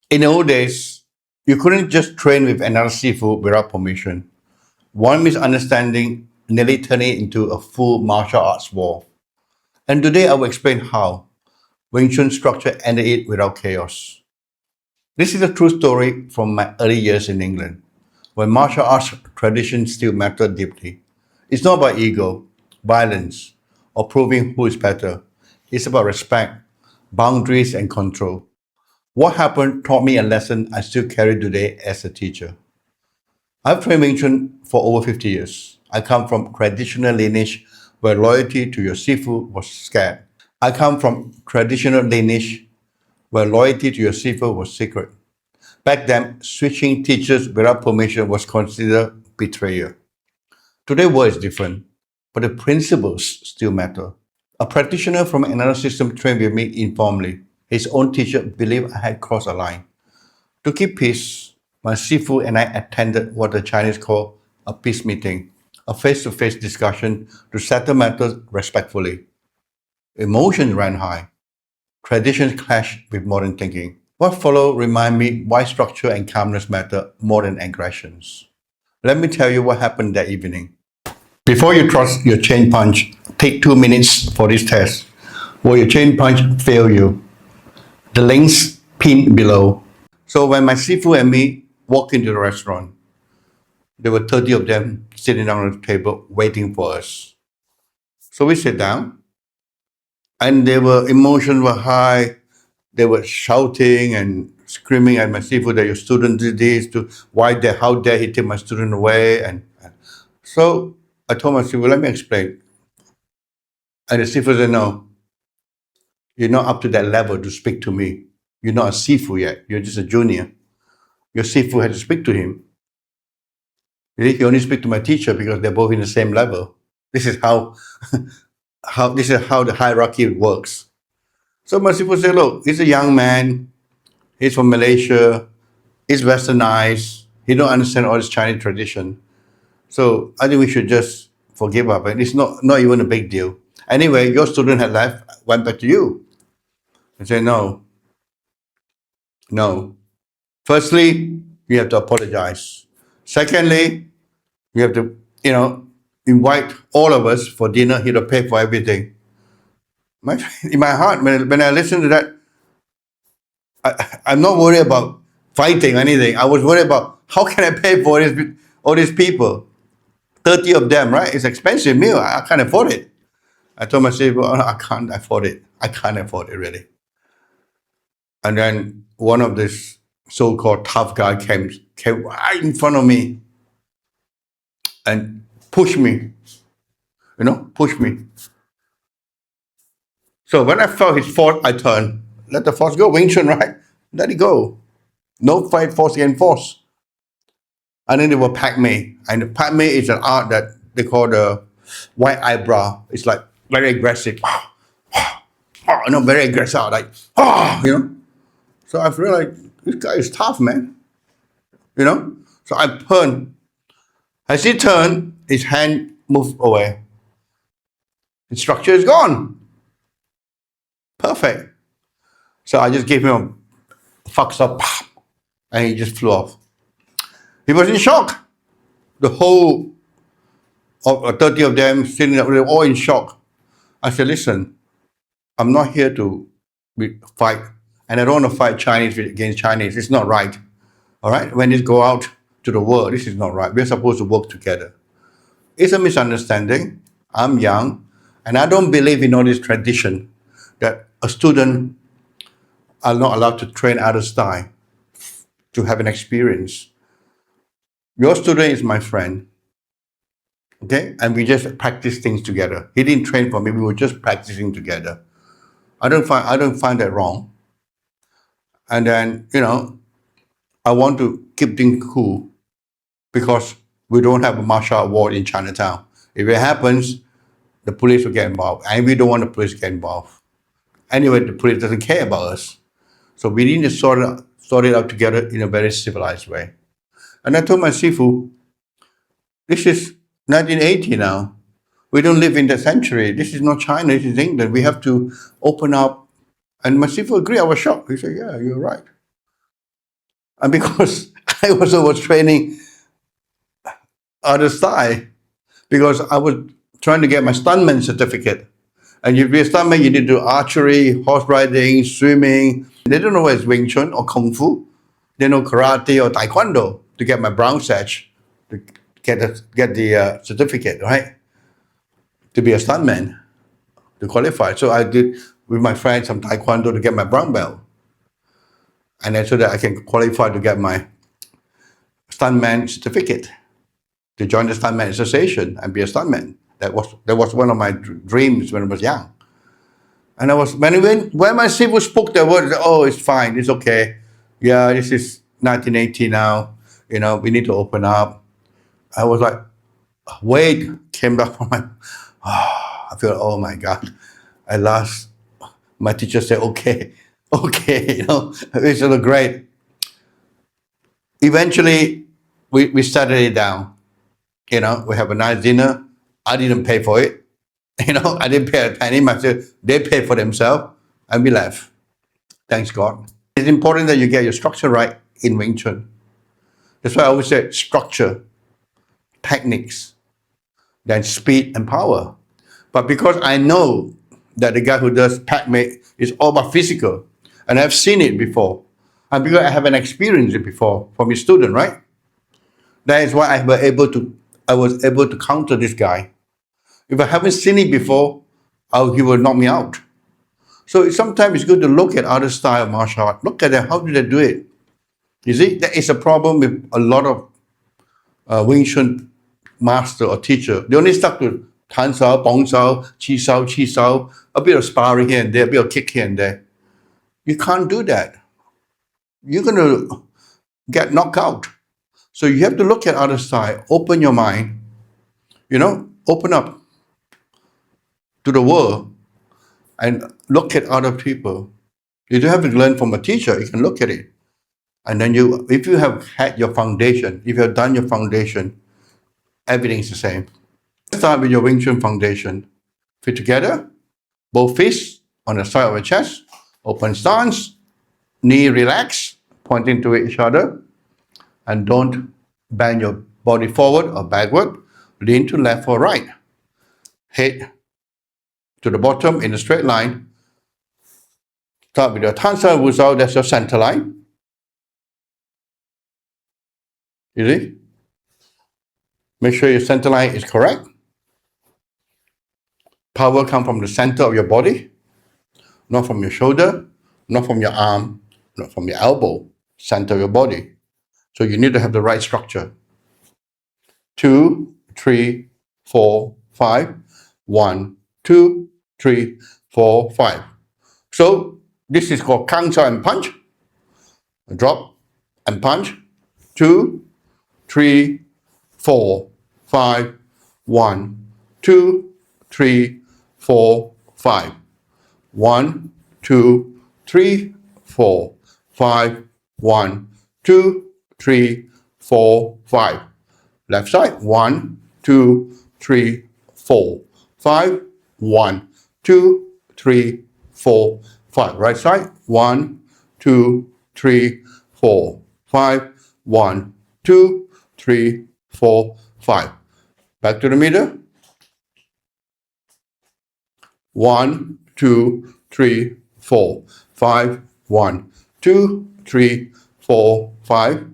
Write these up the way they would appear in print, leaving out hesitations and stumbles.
In the old days, you couldn't just train with another seafood without permission. One misunderstanding nearly turned it into a full martial arts war. And today I will explain how Wing Chun structure ended it without chaos. This is a true story from my early years in England, when martial arts tradition still mattered deeply. It's not about ego, violence, or proving who is better. It's about respect, boundaries, and control. What happened taught me a lesson I still carry today as a teacher. I've trained Wing Chun for over 50 years. I come from traditional lineage where loyalty to your seafood was scared. I come from traditional lineage where loyalty to your seafood was secret. Back then, switching teachers without permission was considered betrayal. Today, world is different, but the principles still matter. A practitioner from another system trained with me informally. His own teacher believed I had crossed a line. To keep peace, my seafood and I attended what the Chinese call a peace meeting, a face to face discussion to settle matters respectfully. Emotions ran high, traditions clashed with modern thinking. What followed remind me why structure and calmness matter more than aggressions. Let me tell you what happened that evening. Before you trust your chain punch, take 2 minutes for this test. Will your chain punch fail you? The links pinned below. So when my seafood and me walked into the restaurant, there were 30 of them sitting down on the table waiting for us. So we sit down and emotions were high. They were shouting and screaming at my seafood that your student did this, to why dare, how dare he take my student away. And so I told my seafood, let me explain. And the seafood said, no, you're not up to that level to speak to me. You're not a seafood yet. You're just a junior. Your seafood had to speak to him. He only speak to my teacher because they're both in the same level. This is how how the hierarchy works. So my seafood said, look, he's a young man. He's from Malaysia. He's westernized. He don't understand all this Chinese tradition. So I think we should just forgive up. And it's not even a big deal. Anyway, your student had left, went back to you. I said, no, no. Firstly, you have to apologize. Secondly, you have to, invite all of us for dinner. He'll pay for everything. In my heart, when I listen to that, I'm not worried about fighting or anything. I was worried about how can I pay for all these people? 30 of them, right? It's expensive meal. I can't afford it. I told myself, well, I can't afford it. I can't afford it really. And then one of this so-called tough guy came right in front of me and pushed me, pushed me. So when I felt his force, I turned. Let the force go. Wing Chun, right? Let it go. No fight force against force. And then they will pack me. And pack me is an art that they call the white eyebrow. It's like very aggressive. Very aggressive. Like, So I feel like this guy is tough, man. So I turned. As he turned, his hand moved away. The structure is gone. Perfect. So I just gave him a fucks up, and he just flew off. He was in shock. The whole of 30 of them sitting there, they were all in shock. I said, listen, I'm not here to fight, and I don't want to fight Chinese against Chinese. It's not right. All right? When this go out to the world, this is not right. We're supposed to work together. It's a misunderstanding. I'm young, and I don't believe in all this tradition that a student are not allowed to train other style to have an experience. Your student is my friend, okay? And we just practice things together. He didn't train for me. We were just practicing together. I don't find that wrong. And then, I want to keep things cool because we don't have a martial art war in Chinatown. If it happens, the police will get involved, and we don't want the police to get involved. Anyway, the police doesn't care about us. So we need to sort it out together in a very civilized way. And I told my Sifu, this is 1980 now. We don't live in that century. This is not China, this is England. We have to open up. And my Sifu agreed. I was shocked. He said, yeah, you're right. And because I also was training other style, because I was trying to get my stuntman certificate. And if you're a stuntman, you need to do archery, horse riding, swimming. They don't know whether it's Wing Chun or Kung Fu. They know karate or taekwondo to get my brown badge, to get the certificate, right? To be a stuntman, to qualify. So I did with my friends some taekwondo to get my brown belt. And then so that I can qualify to get my stuntman certificate, to join the stuntman association and be a stuntman. That was one of my dreams when I was young. And I was when my sifu spoke the word, oh, it's fine, it's okay. Yeah, this is 1980 now. We need to open up. I was like, wait, came back from my. I feel, oh my God, at last, my teacher said, okay, okay, it's so great. Eventually, we started it down. We have a nice dinner. I didn't pay for it. I didn't pay a penny myself. They paid for themselves, and we left. Thanks God. It's important that you get your structure right in Wing Chun. That's why I always say structure, techniques, then speed and power. But because I know that the guy who does pack-mate is all about physical, and I've seen it before, and because I haven't experienced it before from his student, right? That is why I was able to counter this guy. If I haven't seen it before, he will knock me out. So sometimes it's good to look at other style of martial art. Look at them. How do they do it? You see, that is a problem with a lot of Wing Chun master or teacher. They only stuck to Tan Sao, Bong Sao, Chi Sao, Chi Sao, a bit of sparring here and there, a bit of kick here and there. You can't do that. You're going to get knocked out. So you have to look at other side, open your mind, open up to the world and look at other people. You don't have to learn from a teacher, you can look at it. And then if you have had your foundation, if you have done your foundation, everything's the same. Start with your Wing Chun foundation. Feet together, both fists on the side of the chest, open stance, knee relaxed, pointing to each other, and don't bend your body forward or backward. Lean to left or right. Head to the bottom in a straight line. Start with your Tan Sao Wu Sao, that's your center line. You see? Make sure your center line is correct. Power comes from the center of your body, not from your shoulder, not from your arm, not from your elbow, center of your body. So you need to have the right structure. 2, 3, 4, 5. 1, 2, 3, 4, 5. So this is called Kang Sao and punch. Drop and punch. 2, 3, 4, 5. 1, 2, 3, 4, 5. 1, 2, 3, 4, 5. 1, 2, 3, 4, 5. Left side. 1, 2, 3, 4, 5. 1, 2, 3, 4, 5. Right side. 1, 2, 3, 4, 5. 1, 2, 3, 4, 5. Back to the middle. 1, 2, 3, 4, 5. 1, 2, 3, 4, 5.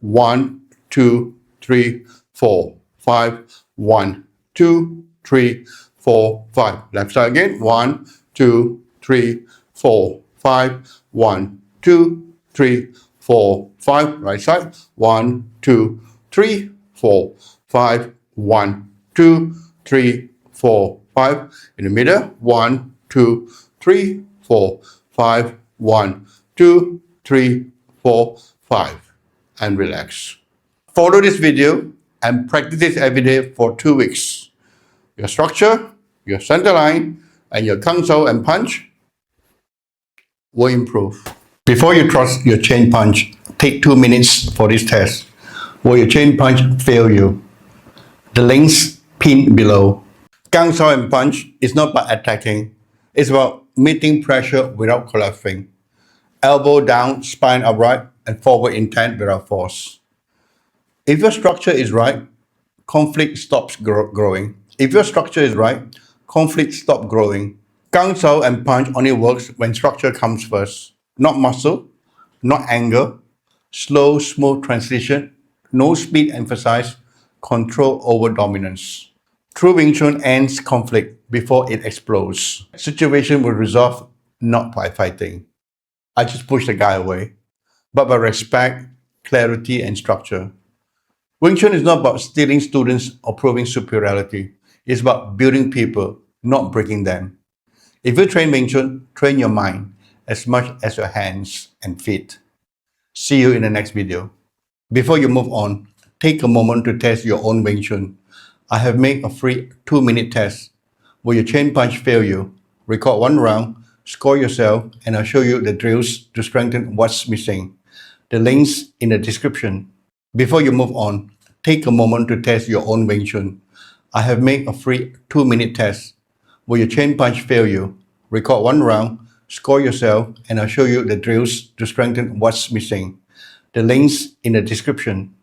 1, 2, 3, 4, 5. 1, 2, 3, 4, 5. Left side again. 1, 2, 3, 4, 5. 1, 2, 3, 4, 5. Right side. 1, 2, 3, 4, 5. 1, 2, 3, 4, 5. In the middle. 1, 2, 3, 4, 5. 1, 2, 3, 4, 5. And relax. Follow this video and practice this every day for 2 weeks. Your structure, your center line, and your Kang Sao and punch will improve. Before you trust your chain punch, take 2 minutes for this test. Will your chain punch fail you? The links pinned below. Kang Sao and punch is not about attacking. It's about meeting pressure without collapsing. Elbow down, spine upright, and forward intent without force. If your structure is right, conflict stops growing. If your structure is right, conflict stop growing. Kung Sao and punch only works when structure comes first, not muscle, not anger, slow, smooth transition, no speed emphasized, control over dominance. True Wing Chun ends conflict before it explodes. Situation will resolve not by fighting. I just push the guy away, but by respect, clarity, and structure. Wing Chun is not about stealing students or proving superiority. It's about building people, not breaking them. If you train Wing Chun, train your mind as much as your hands and feet. See you in the next video. Before you move on, take a moment to test your own Wing Chun. I have made a free 2-minute test. Will your chain punch fail you? Record one round, score yourself, and I'll show you the drills to strengthen what's missing. The links in the description. Before you move on, take a moment to test your own Wing Chun. I have made a free 2-minute test. Will your chain punch fail you? Record one round, score yourself, and I'll show you the drills to strengthen what's missing. The links in the description.